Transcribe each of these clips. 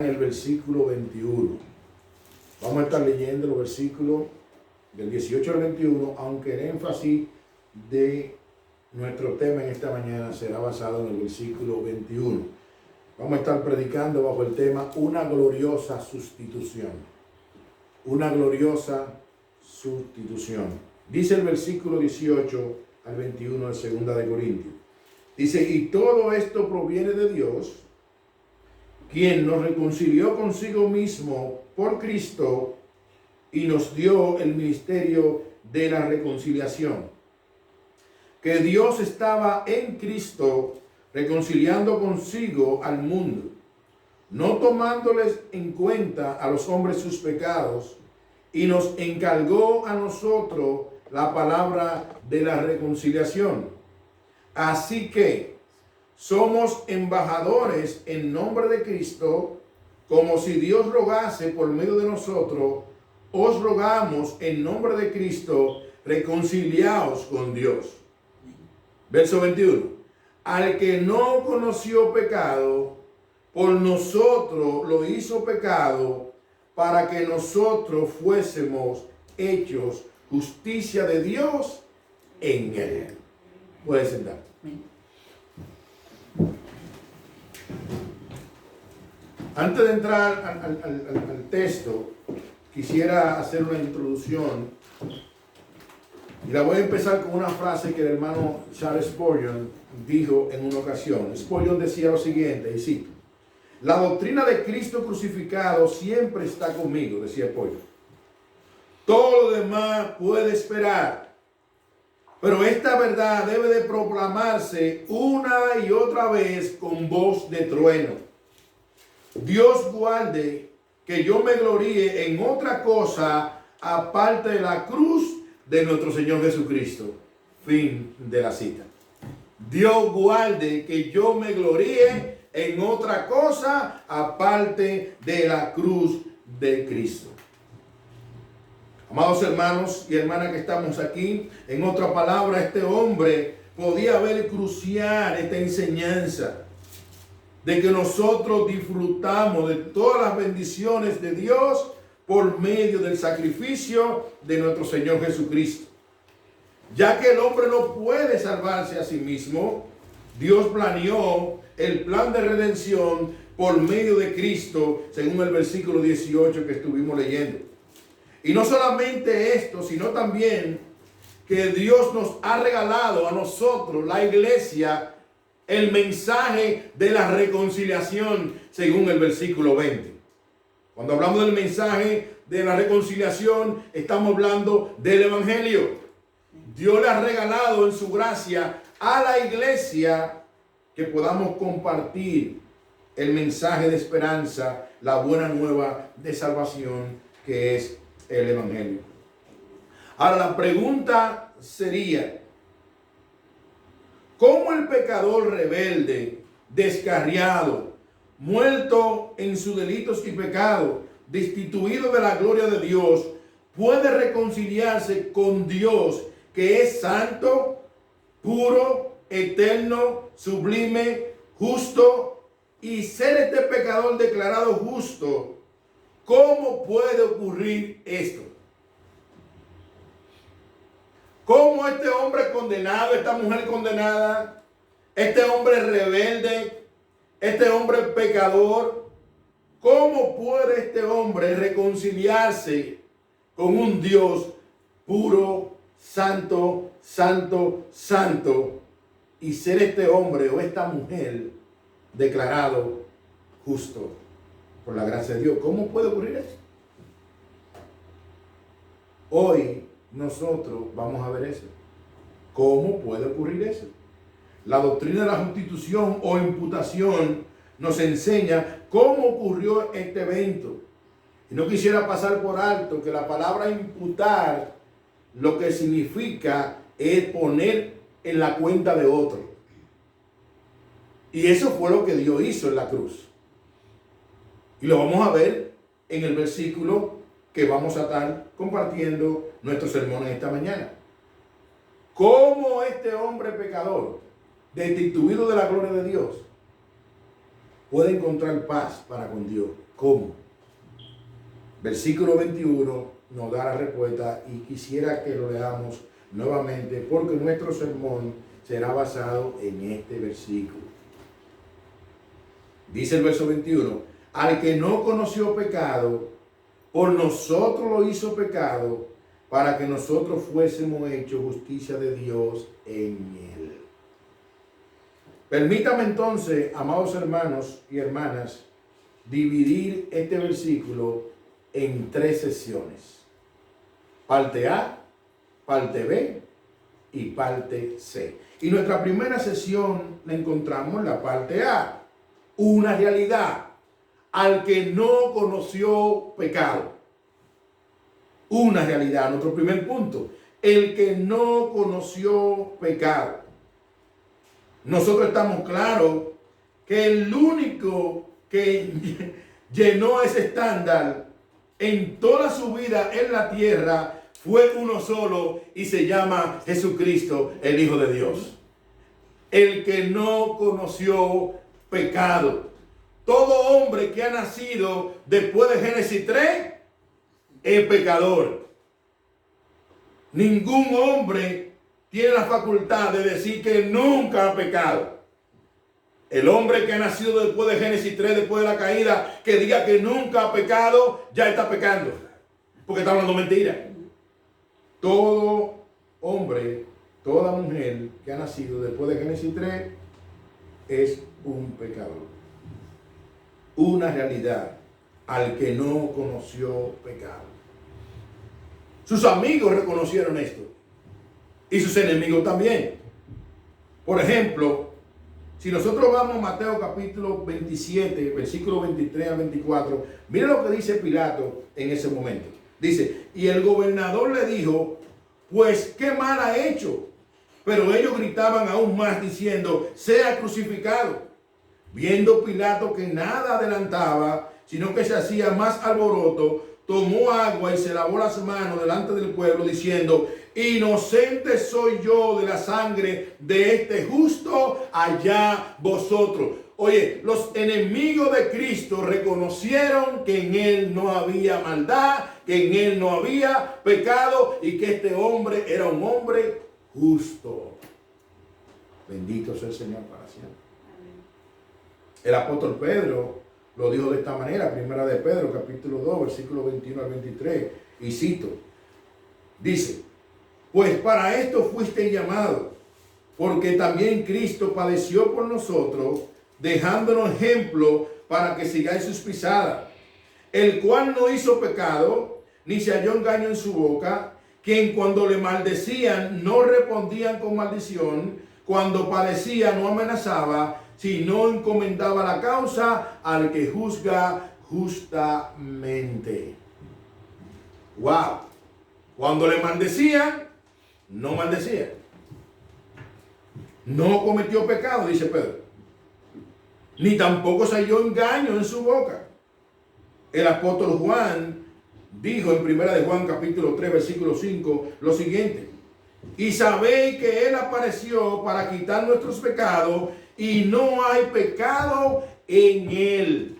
En el versículo 21. Vamos a estar leyendo los versículos del 18 al 21, aunque el énfasis de nuestro tema en esta mañana será basado en el versículo 21. Vamos a estar predicando bajo el tema una gloriosa sustitución. Una gloriosa sustitución. Dice el versículo 18 al 21 de 2 de Corintios. Dice, y todo esto proviene de Dios, quien nos reconcilió consigo mismo por Cristo y nos dio el ministerio de la reconciliación. Que Dios estaba en Cristo reconciliando consigo al mundo, no tomándoles en cuenta a los hombres sus pecados, y nos encargó a nosotros la palabra de la reconciliación. Así que somos embajadores en nombre de Cristo, como si Dios rogase por medio de nosotros. Os rogamos en nombre de Cristo, reconciliaos con Dios. Verso 21. Al que no conoció pecado, por nosotros lo hizo pecado, para que nosotros fuésemos hechos justicia de Dios en él. Puedes sentar. Antes de entrar al texto, quisiera hacer una introducción y la voy a empezar con una frase que el hermano Charles Spurgeon dijo en una ocasión. Spurgeon decía lo siguiente, y cito: la doctrina de Cristo crucificado siempre está conmigo, decía Spurgeon. Todo lo demás puede esperar, pero esta verdad debe de proclamarse una y otra vez con voz de trueno. Dios guarde que yo me gloríe en otra cosa aparte de la cruz de nuestro Señor Jesucristo. Fin de la cita. Dios guarde que yo me gloríe en otra cosa aparte de la cruz de Cristo. Amados hermanos y hermanas que estamos aquí, en otra palabra, este hombre podía ver crucial esta enseñanza de que nosotros disfrutamos de todas las bendiciones de Dios por medio del sacrificio de nuestro Señor Jesucristo. Ya que el hombre no puede salvarse a sí mismo, Dios planeó el plan de redención por medio de Cristo, según el versículo 18 que estuvimos leyendo. Y no solamente esto, sino también que Dios nos ha regalado a nosotros, la iglesia, el mensaje de la reconciliación, según el versículo 20. Cuando hablamos del mensaje de la reconciliación, estamos hablando del evangelio. Dios le ha regalado en su gracia a la iglesia que podamos compartir el mensaje de esperanza, la buena nueva de salvación que es el evangelio. Ahora la pregunta sería: ¿cómo el pecador rebelde, descarriado, muerto en sus delitos y pecados, destituido de la gloria de Dios, puede reconciliarse con Dios, que es santo, puro, eterno, sublime, justo, y ser este pecador declarado justo? ¿Cómo puede ocurrir esto? ¿Cómo este hombre condenado, esta mujer condenada, este hombre rebelde, este hombre pecador, cómo puede este hombre reconciliarse con un Dios puro, santo, santo, santo, y ser este hombre o esta mujer declarado justo por la gracia de Dios? ¿Cómo puede ocurrir eso? Hoy nosotros vamos a ver eso. ¿Cómo puede ocurrir eso? La doctrina de la sustitución o imputación nos enseña cómo ocurrió este evento. Y no quisiera pasar por alto que la palabra imputar lo que significa es poner en la cuenta de otro. Y eso fue lo que Dios hizo en la cruz. Y lo vamos a ver en el versículo que vamos a estar compartiendo nuestro sermón en esta mañana. ¿Cómo este hombre pecador, destituido de la gloria de Dios, puede encontrar paz para con Dios? ¿Cómo? Versículo 21 nos da la respuesta y quisiera que lo leamos nuevamente porque nuestro sermón será basado en este versículo. Dice el verso 21, al que no conoció pecado, por nosotros lo hizo pecado, para que nosotros fuésemos hechos justicia de Dios en él. Permítame entonces, amados hermanos y hermanas, dividir este versículo en 3 sesiones. Parte A, parte B y parte C. Y nuestra primera sesión la encontramos en la parte A. Una realidad, al que no conoció pecado. Una realidad, nuestro primer punto, el que no conoció pecado. Nosotros estamos claros que el único que llenó ese estándar en toda su vida en la tierra fue uno solo y se llama Jesucristo, el Hijo de Dios. El que no conoció pecado. Todo hombre que ha nacido después de Génesis 3 es pecador. Ningún hombre tiene la facultad de decir que nunca ha pecado. El hombre que ha nacido después de Génesis 3, después de la caída, que diga que nunca ha pecado, ya está pecando. Porque está hablando mentira. Todo hombre, toda mujer que ha nacido después de Génesis 3 es un pecador. Una realidad al que no conoció pecado. Sus amigos reconocieron esto. Y sus enemigos también. Por ejemplo, si nosotros vamos a Mateo capítulo 27, versículo 23 al 24, miren lo que dice Pilato en ese momento. Dice, y el gobernador le dijo, pues qué mal ha hecho. Pero ellos gritaban aún más diciendo, sea crucificado. Viendo Pilato que nada adelantaba, sino que se hacía más alboroto, tomó agua y se lavó las manos delante del pueblo diciendo, inocente soy yo de la sangre de este justo, allá vosotros. Oye, los enemigos de Cristo reconocieron que en él no había maldad, que en él no había pecado y que este hombre era un hombre justo. Bendito sea el Señor para siempre. El apóstol Pedro lo dijo de esta manera, primera de Pedro, capítulo 2, versículo 21 al 23, y cito, dice, pues para esto fuiste llamado, porque también Cristo padeció por nosotros, dejándonos ejemplo para que sigáis sus pisadas, el cual no hizo pecado, ni se halló engaño en su boca, quien cuando le maldecían no respondían con maldición, cuando padecía no amenazaba, sino encomendaba la causa al que juzga justamente. Wow. Cuando le maldecían, no maldecía. No cometió pecado, dice Pedro. Ni tampoco se halló engaño en su boca. El apóstol Juan dijo en primera de Juan capítulo 3 versículo 5 lo siguiente. Y sabéis que él apareció para quitar nuestros pecados y no hay pecado en él.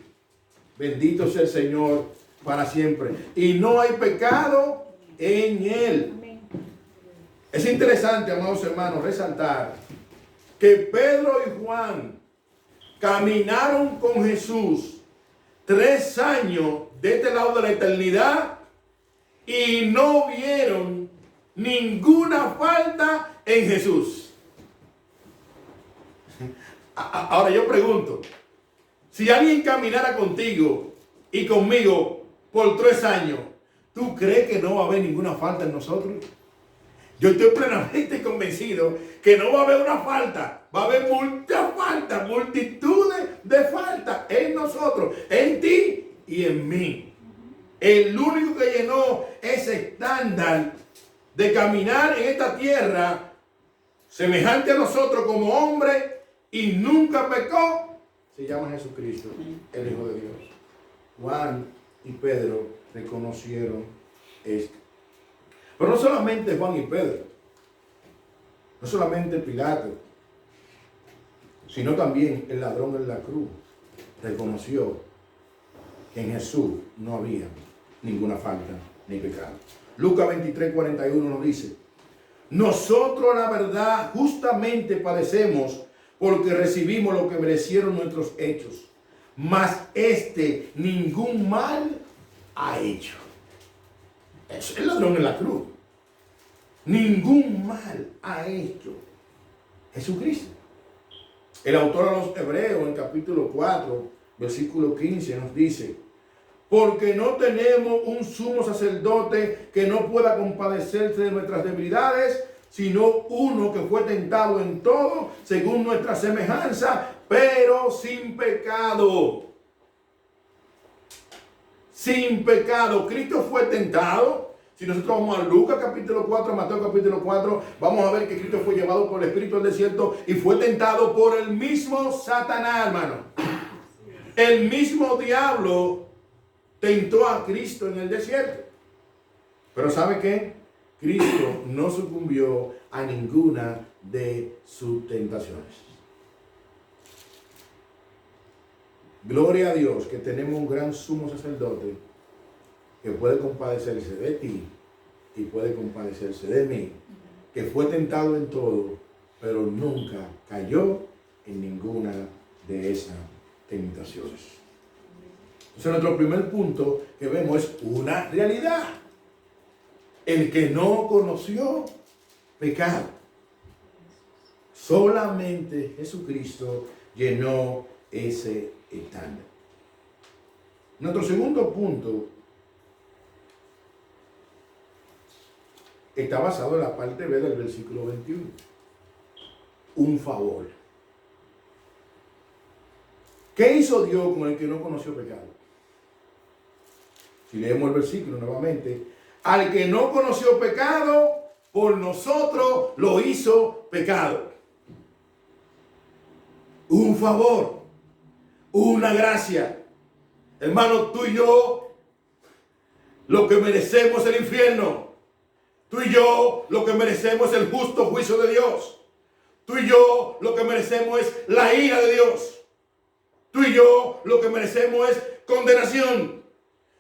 Bendito sea el Señor para siempre. Y no hay pecado en él. Es interesante, amados hermanos, resaltar que Pedro y Juan caminaron con Jesús 3 años de este lado de la eternidad y no vieron ninguna falta en Jesús. Ahora yo pregunto, si alguien caminara contigo y conmigo por 3 años, ¿tú crees que no va a haber ninguna falta en nosotros? Yo estoy plenamente convencido que no va a haber una falta, va a haber muchas faltas, multitudes de faltas en nosotros, en ti y en mí. El único que llenó ese estándar de caminar en esta tierra semejante a nosotros como hombre y nunca pecó, se llama Jesucristo, el Hijo de Dios. Juan y Pedro reconocieron esto. Pero no solamente Juan y Pedro, no solamente Pilato, sino también el ladrón en la cruz reconoció que en Jesús no había ninguna falta ni pecado. Lucas 23:41 nos dice: nosotros la verdad justamente padecemos porque recibimos lo que merecieron nuestros hechos, mas ningún mal ha hecho. Es el ladrón en la cruz. Ningún mal ha hecho Jesucristo. El autor a los Hebreos en capítulo 4, versículo 15 nos dice: porque no tenemos un sumo sacerdote que no pueda compadecerse de nuestras debilidades, sino uno que fue tentado en todo, según nuestra semejanza, pero sin pecado. Sin pecado. Cristo fue tentado. Si nosotros vamos a Lucas capítulo 4, Mateo capítulo 4, vamos a ver que Cristo fue llevado por el Espíritu al desierto y fue tentado por el mismo Satanás, hermano. El mismo diablo tentó a Cristo en el desierto. Pero ¿sabe qué? Cristo no sucumbió a ninguna de sus tentaciones. Gloria a Dios que tenemos un gran sumo sacerdote que puede compadecerse de ti y puede compadecerse de mí, que fue tentado en todo, pero nunca cayó en ninguna de esas tentaciones. Entonces nuestro primer punto que vemos es una realidad. El que no conoció pecado. Solamente Jesucristo llenó ese estándar. Nuestro segundo punto está basado en la parte B del versículo 21. Un favor. ¿Qué hizo Dios con el que no conoció pecado? Si leemos el versículo nuevamente: al que no conoció pecado, por nosotros lo hizo pecado. Un favor, una gracia. Hermano, tú y yo, lo que merecemos es el infierno. Tú y yo, lo que merecemos es el justo juicio de Dios. Tú y yo, lo que merecemos es la ira de Dios. Tú y yo, lo que merecemos es condenación.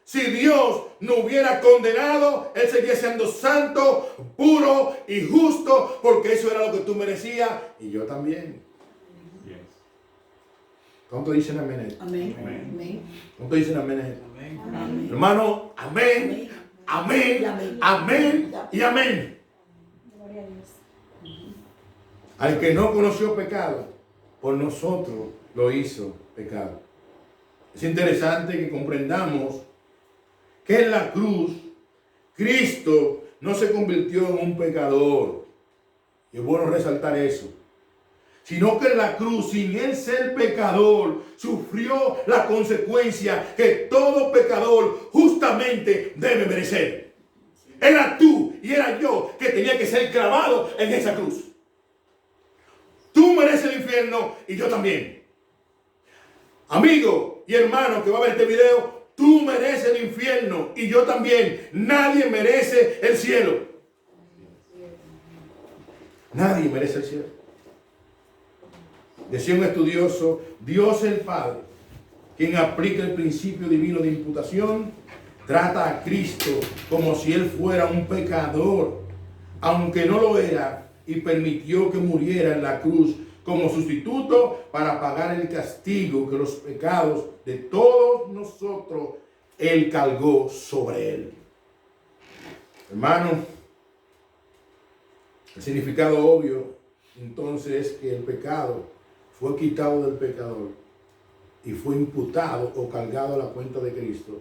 Si Dios no hubiera condenado, Él seguía siendo santo, puro y justo, porque eso era lo que tú merecías y yo también. ¿Cuánto dicen amén? Amén. Amén. ¿Cuánto dicen amén? Amén. Amén. Hermano, amén, amén, amén y amén. Gloria a Dios. Al que no conoció pecado, por nosotros lo hizo pecado. Es interesante que comprendamos que en la cruz Cristo no se convirtió en un pecador. Y es bueno resaltar eso. Sino que en la cruz, sin él ser pecador, sufrió la consecuencia que todo pecador justamente debe merecer. Era tú y era yo que tenía que ser clavado en esa cruz. Tú mereces el infierno y yo también. Amigo y hermano que va a ver este video, tú mereces el infierno y yo también. Nadie merece el cielo. Nadie merece el cielo. Decía un estudioso: Dios el Padre, quien aplica el principio divino de imputación, trata a Cristo como si Él fuera un pecador, aunque no lo era, y permitió que muriera en la cruz como sustituto para pagar el castigo que los pecados de todos nosotros Él cargó sobre Él. Hermano, el significado obvio entonces es que el pecado fue quitado del pecador y fue imputado o cargado a la cuenta de Cristo,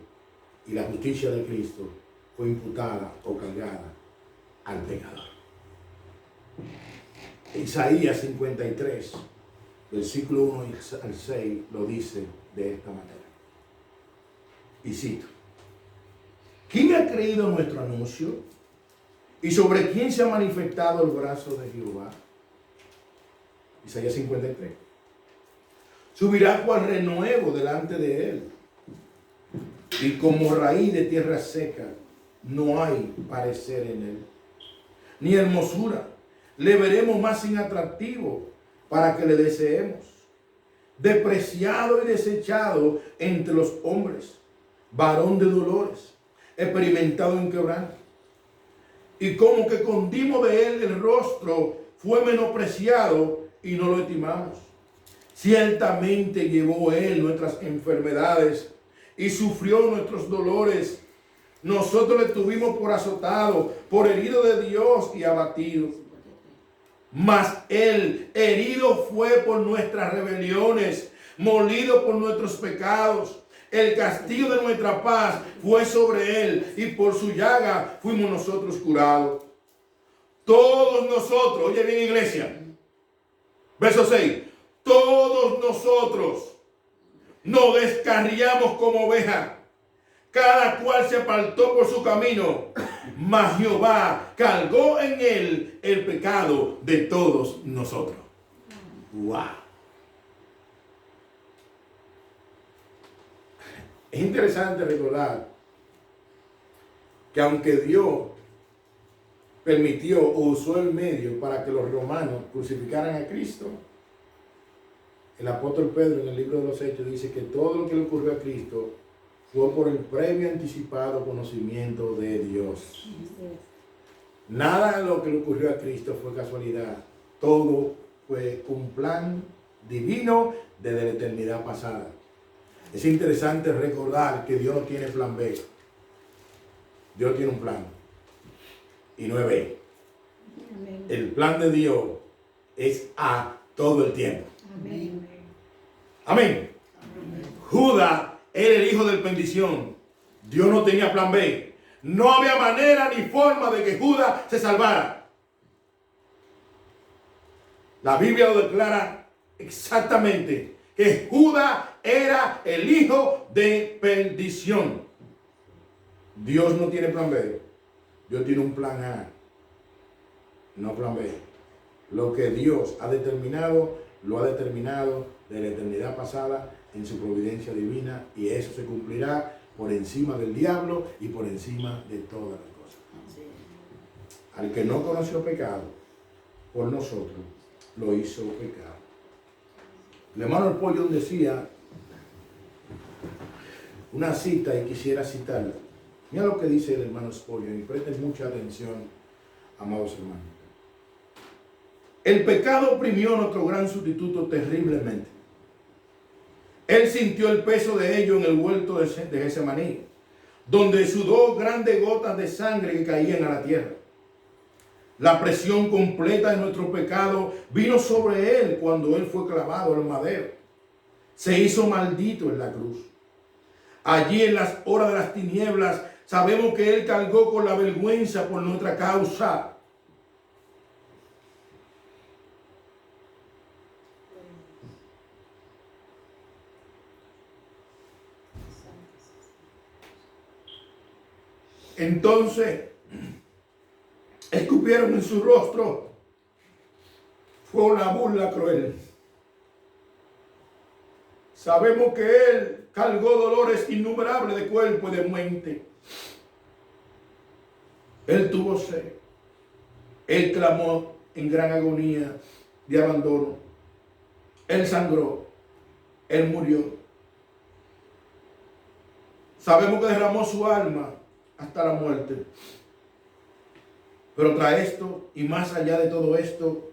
y la justicia de Cristo fue imputada o cargada al pecador. Isaías 53, versículo 1 al 6 lo dice de esta manera. Y cito: ¿quién ha creído nuestro anuncio? ¿Y sobre quién se ha manifestado el brazo de Jehová? Isaías 53. Subirá cual renuevo delante de él, y como raíz de tierra seca, no hay parecer en él, ni hermosura. Le veremos más inatractivo para que le deseemos. Despreciado y desechado entre los hombres, varón de dolores, experimentado en quebranto. Y como que escondimos de él el rostro, fue menospreciado y no lo estimamos. Ciertamente llevó él nuestras enfermedades y sufrió nuestros dolores. Nosotros le tuvimos por azotado, por herido de Dios y abatido. Mas él herido fue por nuestras rebeliones, molido por nuestros pecados. El castigo de nuestra paz fue sobre él, y por su llaga fuimos nosotros curados. Todos nosotros, oye bien, iglesia, verso 6, todos nosotros nos descarriamos como ovejas, cada cual se apartó por su camino, mas Jehová cargó en él el pecado de todos nosotros. ¡Wow! Es interesante recordar que aunque Dios permitió o usó el medio para que los romanos crucificaran a Cristo, el apóstol Pedro en el libro de los Hechos dice que todo lo que le ocurrió a Cristo fue por el previo anticipado conocimiento de Dios. Nada de lo que le ocurrió a Cristo fue casualidad. Todo fue un plan divino desde la eternidad pasada. Es interesante recordar que Dios no tiene plan B. Dios tiene un plan. Y no es B. Amén. El plan de Dios es A todo el tiempo. Amén. Amén. Judas era el hijo de bendición. Dios no tenía plan B. No había manera ni forma de que Judas se salvara. La Biblia lo declara exactamente, que Judas era el hijo de perdición. Dios no tiene plan B. Dios tiene un plan A, no plan B. Lo que Dios ha determinado, lo ha determinado de la eternidad pasada en su providencia divina, y eso se cumplirá por encima del diablo y por encima de todas las cosas. Al que no conoció pecado, por nosotros lo hizo pecado. El hermano Spurgeon decía una cita, y quisiera citarla. Mira lo que dice el hermano Spurgeon, y presten mucha atención, amados hermanos. El pecado oprimió a nuestro gran sustituto terriblemente. Él sintió el peso de ello en el huerto de Getsemaní, donde sudó grandes gotas de sangre que caían a la tierra. La presión completa de nuestro pecado vino sobre él cuando él fue clavado al madero. Se hizo maldito en la cruz. Allí en las horas de las tinieblas sabemos que él cargó con la vergüenza por nuestra causa. Entonces escupieron en su rostro. Fue una burla cruel. Sabemos que él cargó dolores innumerables de cuerpo y de mente. Él tuvo sed. Él clamó en gran agonía de abandono. Él sangró. Él murió. Sabemos que derramó su alma hasta la muerte. Pero tras esto, y más allá de todo esto,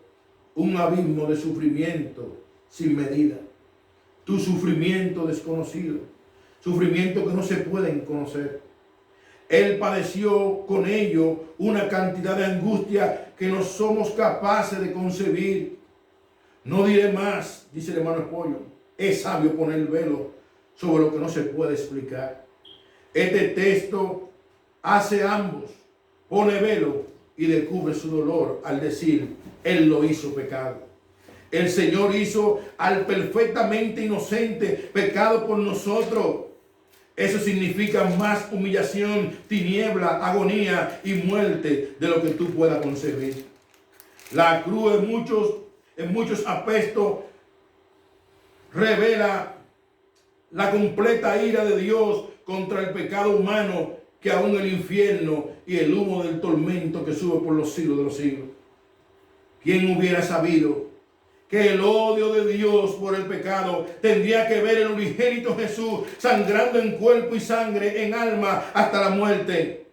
un abismo de sufrimiento sin medida. Tu sufrimiento desconocido, sufrimiento que no se pueden conocer. Él padeció con ello una cantidad de angustia que no somos capaces de concebir. No diré más, dice el hermano Spurgeon. Es sabio poner el velo sobre lo que no se puede explicar. Este texto hace ambos, pone velo y descubre su dolor al decir, él lo hizo pecado. El Señor hizo al perfectamente inocente pecado por nosotros. Eso significa más humillación, tiniebla, agonía y muerte de lo que tú puedas concebir. La cruz en muchos aspectos revela la completa ira de Dios contra el pecado humano, que aún el infierno y el humo del tormento que sube por los siglos de los siglos. ¿Quién hubiera sabido que el odio de Dios por el pecado tendría que ver el unigénito Jesús sangrando en cuerpo y sangre, en alma, hasta la muerte.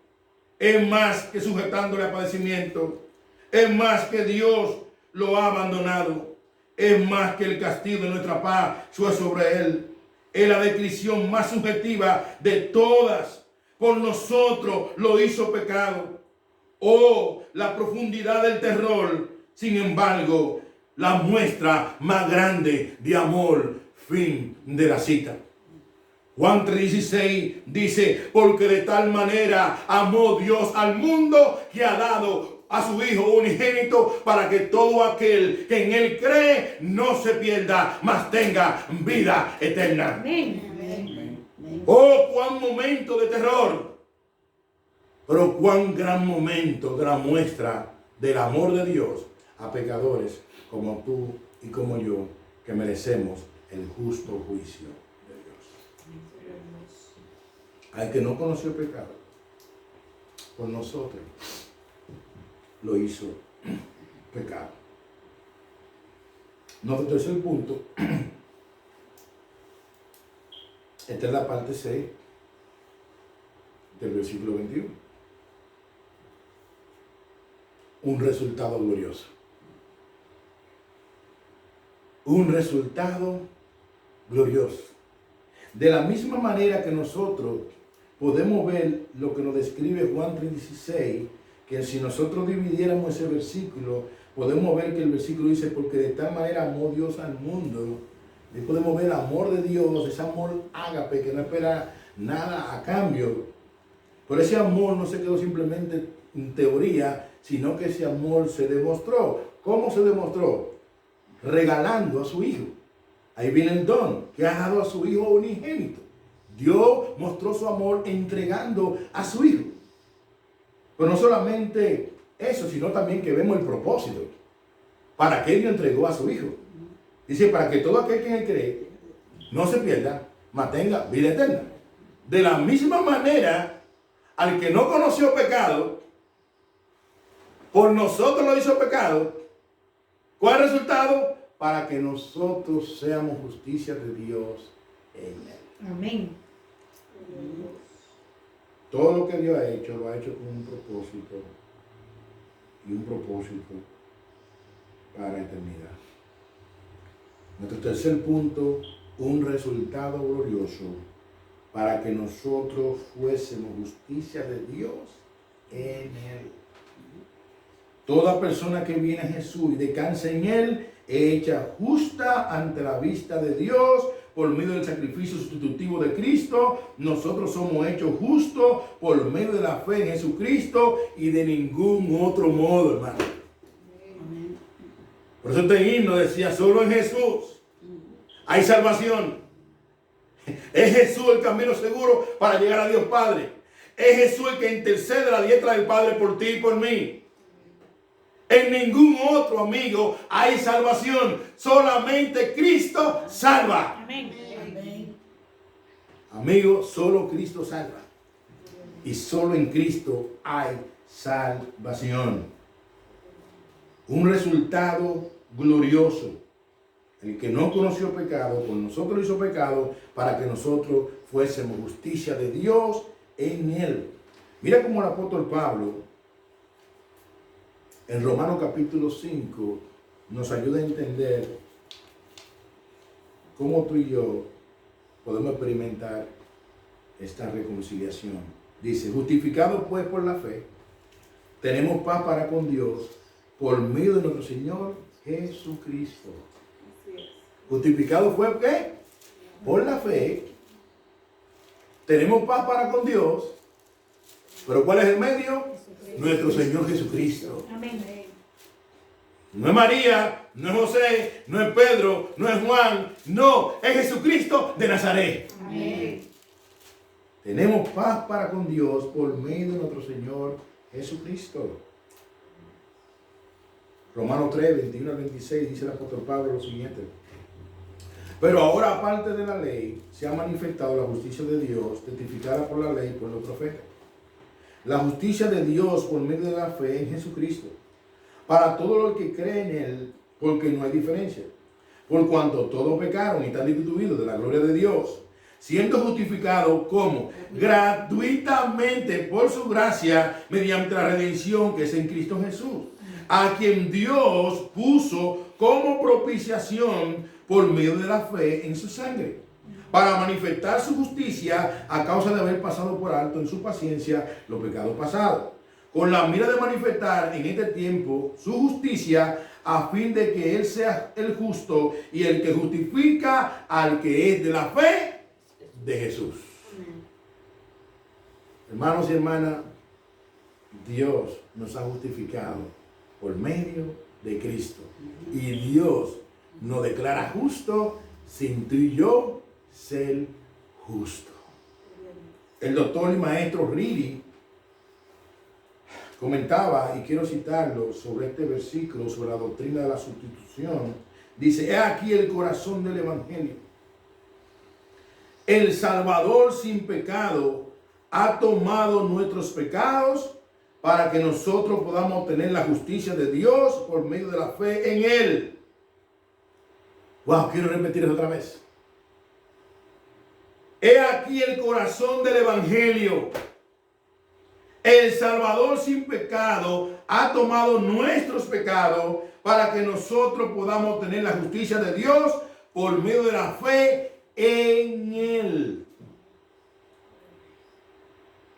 Es más que sujetándole a padecimiento. Es más que Dios lo ha abandonado. Es más que el castigo de nuestra paz fue sobre él. Es la descripción más subjetiva de todas. Por nosotros lo hizo pecado. Oh, la profundidad del terror. Sin embargo, la muestra más grande de amor. Fin de la cita. Juan 3:16 dice, porque de tal manera amó Dios al mundo que ha dado a su Hijo unigénito para que todo aquel que en Él cree no se pierda, mas tenga vida eterna. Amén. Amén. Oh, cuán momento de terror. Pero cuán gran momento, gran muestra del amor de Dios a pecadores como tú y como yo, que merecemos el justo juicio de Dios. Al que no conoció pecado, por nosotros lo hizo pecado. Nuestro tercer punto, esta es la parte 6 del versículo 21. Un resultado glorioso. Un resultado glorioso. De la misma manera que nosotros podemos ver lo que nos describe Juan 3:16, que si nosotros dividiéramos ese versículo, podemos ver que el versículo dice, porque de tal manera amó Dios al mundo. Y podemos ver el amor de Dios, ese amor ágape que no espera nada a cambio. Pero ese amor no se quedó simplemente en teoría, sino que ese amor se demostró. ¿Cómo se demostró? Regalando a su Hijo. Ahí viene el don, que ha dado a su Hijo unigénito. Dios mostró su amor entregando a su Hijo. Pero no solamente eso, sino también que vemos el propósito. ¿Para qué Dios entregó a su Hijo? Dice, para que todo aquel que en Él cree no se pierda, mas tenga vida eterna. De la misma manera, al que no conoció pecado, por nosotros lo hizo pecado. ¿Cuál es el resultado? Para que nosotros seamos justicia de Dios en Él. Amén. Todo lo que Dios ha hecho, lo ha hecho con un propósito. Y un propósito para la eternidad. Nuestro tercer punto, un resultado glorioso para que nosotros fuésemos justicia de Dios en Él. Toda persona que viene a Jesús y descansa en Él es hecha justa ante la vista de Dios por medio del sacrificio sustitutivo de Cristo. Nosotros somos hechos justos por medio de la fe en Jesucristo y de ningún otro modo, hermano. Por eso este himno decía, solo en Jesús hay salvación. Es Jesús el camino seguro para llegar a Dios Padre. Es Jesús el que intercede a la diestra del Padre por ti y por mí. En ningún otro, amigo, hay salvación. Solamente Cristo salva. Amén. Amigo, solo Cristo salva. Y solo en Cristo hay salvación. Un resultado glorioso. El que no conoció pecado, por nosotros hizo pecado, para que nosotros fuésemos justicia de Dios en Él. Mira cómo el apóstol Pablo, en Romanos capítulo 5, nos ayuda a entender cómo tú y yo podemos experimentar esta reconciliación. Dice, justificados pues por la fe, tenemos paz para con Dios por medio de nuestro Señor Jesucristo. Justificado fue ¿qué? Por la fe. Tenemos paz para con Dios. ¿Pero cuál es el medio? Nuestro Señor Jesucristo. Amén. No es María, no es José, no es Pedro, no es Juan. No, es Jesucristo de Nazaret. Amén. Tenemos paz para con Dios por medio de nuestro Señor Jesucristo. Romanos 3, 21 al 26 dice el apóstol Pablo lo siguiente. Pero ahora, aparte de la ley, se ha manifestado la justicia de Dios, testificada por la ley y por los profetas. La justicia de Dios por medio de la fe en Jesucristo. Para todo el que cree en Él, porque no hay diferencia. Por cuanto todos pecaron y están destituidos de la gloria de Dios, siendo justificados como gratuitamente por su gracia mediante la redención que es en Cristo Jesús, a quien Dios puso como propiciación por medio de la fe en su sangre, para manifestar su justicia a causa de haber pasado por alto en su paciencia los pecados pasados, con la mira de manifestar en este tiempo su justicia, a fin de que Él sea el justo y el que justifica al que es de la fe de Jesús. Hermanos y hermanas, Dios nos ha justificado por medio de Cristo. Y Dios nos declara justo sin tú y yo ser justo. El doctor y maestro Riri comentaba, y quiero citarlo, sobre este versículo, sobre la doctrina de la sustitución. Dice, he aquí el corazón del evangelio. El Salvador sin pecado ha tomado nuestros pecados para que nosotros podamos obtener la justicia de Dios por medio de la fe en Él. Wow, quiero repetir eso otra vez. He aquí el corazón del evangelio. El Salvador sin pecado ha tomado nuestros pecados para que nosotros podamos obtener la justicia de Dios por medio de la fe en Él.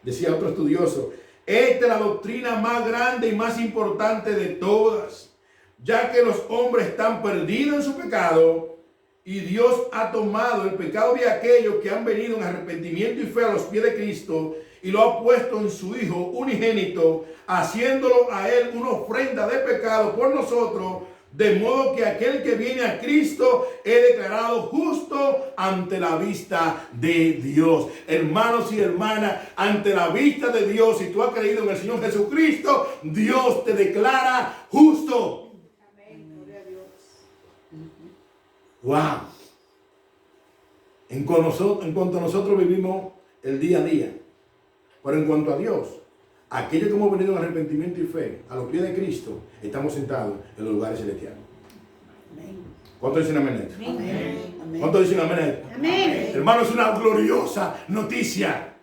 Decía otro estudioso, esta es la doctrina más grande y más importante de todas, ya que los hombres están perdidos en su pecado y Dios ha tomado el pecado de aquellos que han venido en arrepentimiento y fe a los pies de Cristo y lo ha puesto en su Hijo unigénito, haciéndolo a Él una ofrenda de pecado por nosotros, de modo que aquel que viene a Cristo es declarado justo ante la vista de Dios. Hermanos y hermanas, ante la vista de Dios, si tú has creído en el Señor Jesucristo, Dios te declara justo. Amén. Gloria a Dios. Wow. En cuanto a nosotros vivimos el día a día, pero en cuanto a Dios, aquellos que hemos venido en arrepentimiento y fe a los pies de Cristo, estamos sentados en los lugares celestiales. Amén. ¿Cuántos dicen amén? Amén. ¿Cuántos dicen amén? Amén. Hermano, es una gloriosa noticia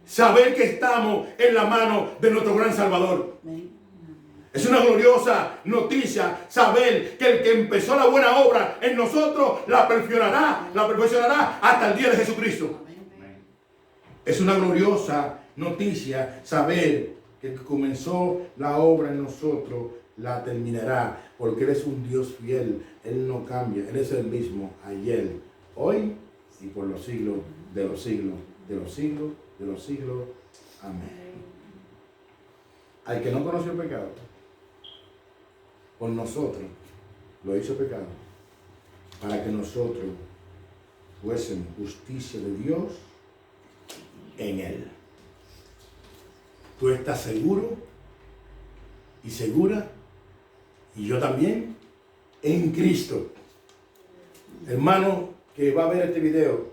saber que estamos en la mano de nuestro gran Salvador. Amén. Es una gloriosa noticia saber que el que empezó la buena obra en nosotros la perfeccionará hasta el día de Jesucristo. Es una gloriosa noticia saber que el que comenzó la obra en nosotros la terminará, porque Él es un Dios fiel. Él no cambia, Él es el mismo ayer, hoy y por los siglos de los siglos, de los siglos, de los siglos. Amén. Al que no conoció el pecado, por nosotros lo hizo pecado, para que nosotros fuésemos justicia de Dios en Él. Tú estás seguro y segura, y yo también, en Cristo. Hermano que va a ver este video,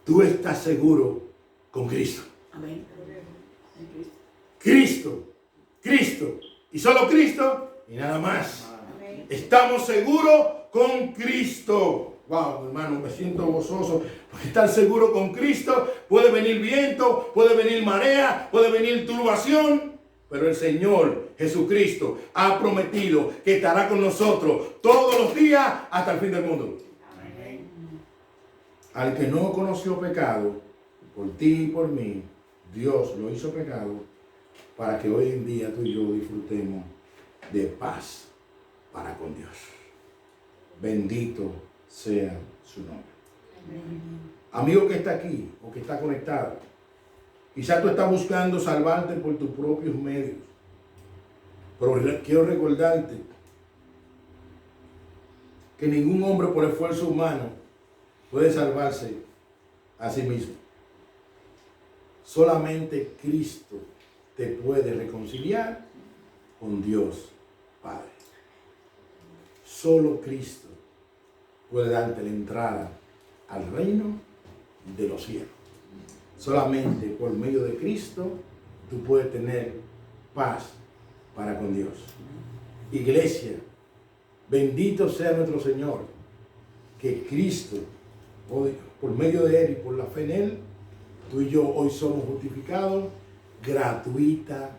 tú estás seguro con Cristo. Amén. Cristo, y solo Cristo y nada más. Amén. Estamos seguros con Cristo. Wow, hermano, me siento gozoso porque estar seguro con Cristo. Puede venir viento, puede venir marea, puede venir turbación, pero el Señor Jesucristo ha prometido que estará con nosotros todos los días hasta el fin del mundo. Amén. Al que no conoció pecado, por ti y por mí, Dios lo hizo pecado para que hoy en día tú y yo disfrutemos de paz para con Dios. Bendito sea su nombre. Amigo que está aquí o que está conectado, quizás tú estás buscando salvarte por tus propios medios, pero quiero recordarte que ningún hombre por esfuerzo humano puede salvarse a sí mismo. Solamente Cristo te puede reconciliar con Dios Padre. Solo Cristo puede darte la entrada al reino de los cielos. Solamente por medio de Cristo tú puedes tener paz para con Dios. Iglesia, Bendito sea nuestro Señor, que Cristo, por medio de Él y por la fe en Él, tú y yo hoy somos justificados gratuitamente.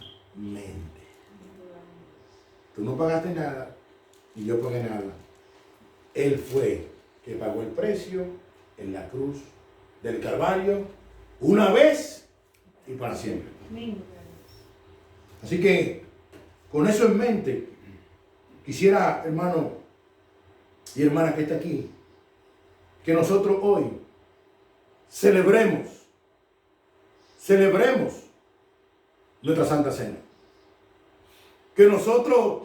Tú no pagaste nada y yo pagué nada. Él fue que pagó el precio en la cruz del Calvario una vez y para siempre. Así que con eso en mente, quisiera, hermano y hermana que está aquí, que nosotros hoy celebremos nuestra Santa Cena. Que nosotros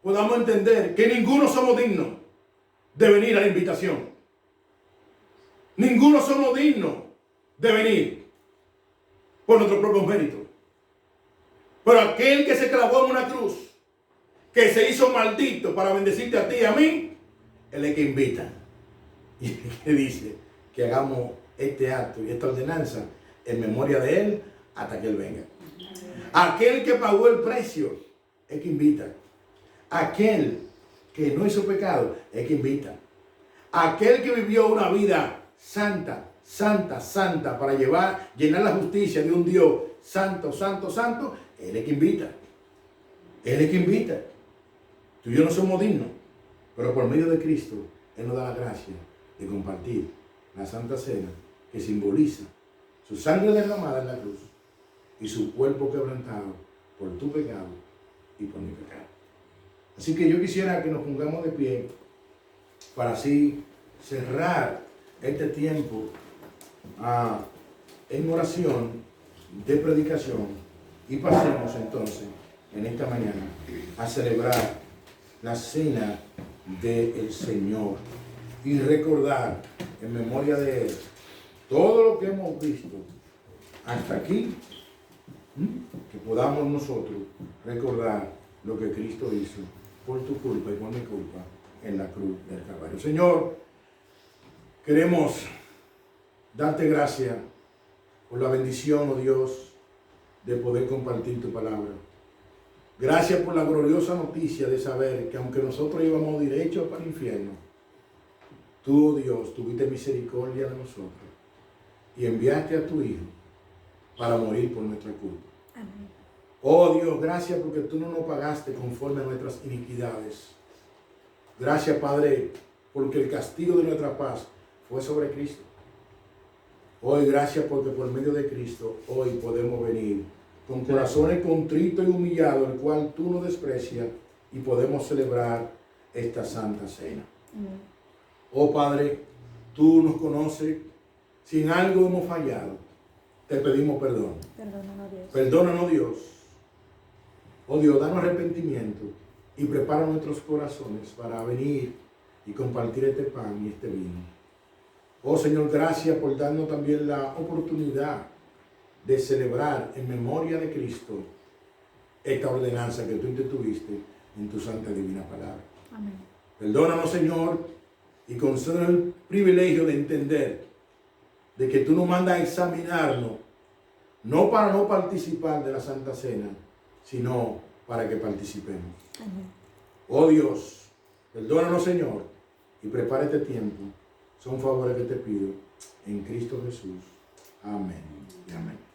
podamos entender que ninguno somos dignos de venir a la invitación. Ninguno somos dignos de venir por nuestros propios méritos. Pero aquel que se clavó en una cruz, que se hizo maldito para bendecirte a ti y a mí, Él es que invita. Y que dice que hagamos este acto y esta ordenanza en memoria de Él hasta que Él venga. Aquel que pagó el precio es que invita. Aquel que no hizo pecado es que invita. Aquel que vivió una vida santa, santa, santa, para llenar la justicia de un Dios santo, santo, santo, Él es que invita. Él es que invita. Tú y yo no somos dignos, pero por medio de Cristo, Él nos da la gracia de compartir la Santa Cena, que simboliza su sangre derramada en la cruz y su cuerpo quebrantado por tu pecado y por mi pecado. Así que yo quisiera que nos pongamos de pie para así cerrar este tiempo en oración de predicación y pasemos entonces en esta mañana a celebrar la cena del Señor y recordar en memoria de Él todo lo que hemos visto hasta aquí, que podamos nosotros recordar lo que Cristo hizo por tu culpa y por mi culpa en la cruz del Calvario. Señor, queremos darte gracias por la bendición, oh Dios, de poder compartir tu palabra. Gracias por la gloriosa noticia de saber que aunque nosotros íbamos derecho para el infierno, tú, oh Dios, tuviste misericordia de nosotros y enviaste a tu Hijo para morir por nuestra culpa. Amén. Oh Dios, gracias porque tú no nos pagaste conforme a nuestras iniquidades. Gracias, Padre, porque el castigo de nuestra paz fue sobre Cristo. Hoy, gracias porque por medio de Cristo, hoy podemos venir con corazones contritos y humillados, el cual tú nos desprecias, y podemos celebrar esta santa cena. Oh Padre, tú nos conoces, si en algo hemos fallado, te pedimos perdón. Perdónanos, Dios. Perdónanos, Dios. Oh Dios, danos arrepentimiento y prepara nuestros corazones para venir y compartir este pan y este vino. Oh Señor, gracias por darnos también la oportunidad de celebrar en memoria de Cristo esta ordenanza que tú instituiste en tu santa y divina palabra. Amén. Perdónanos, Señor, y concédenos el privilegio de entender de que tú nos mandas a examinarnos, no para no participar de la Santa Cena, sino para que participemos. Amén. Oh Dios, perdónanos, Señor, y prepara este tiempo. Son favores que te pido en Cristo Jesús. Amén y amén.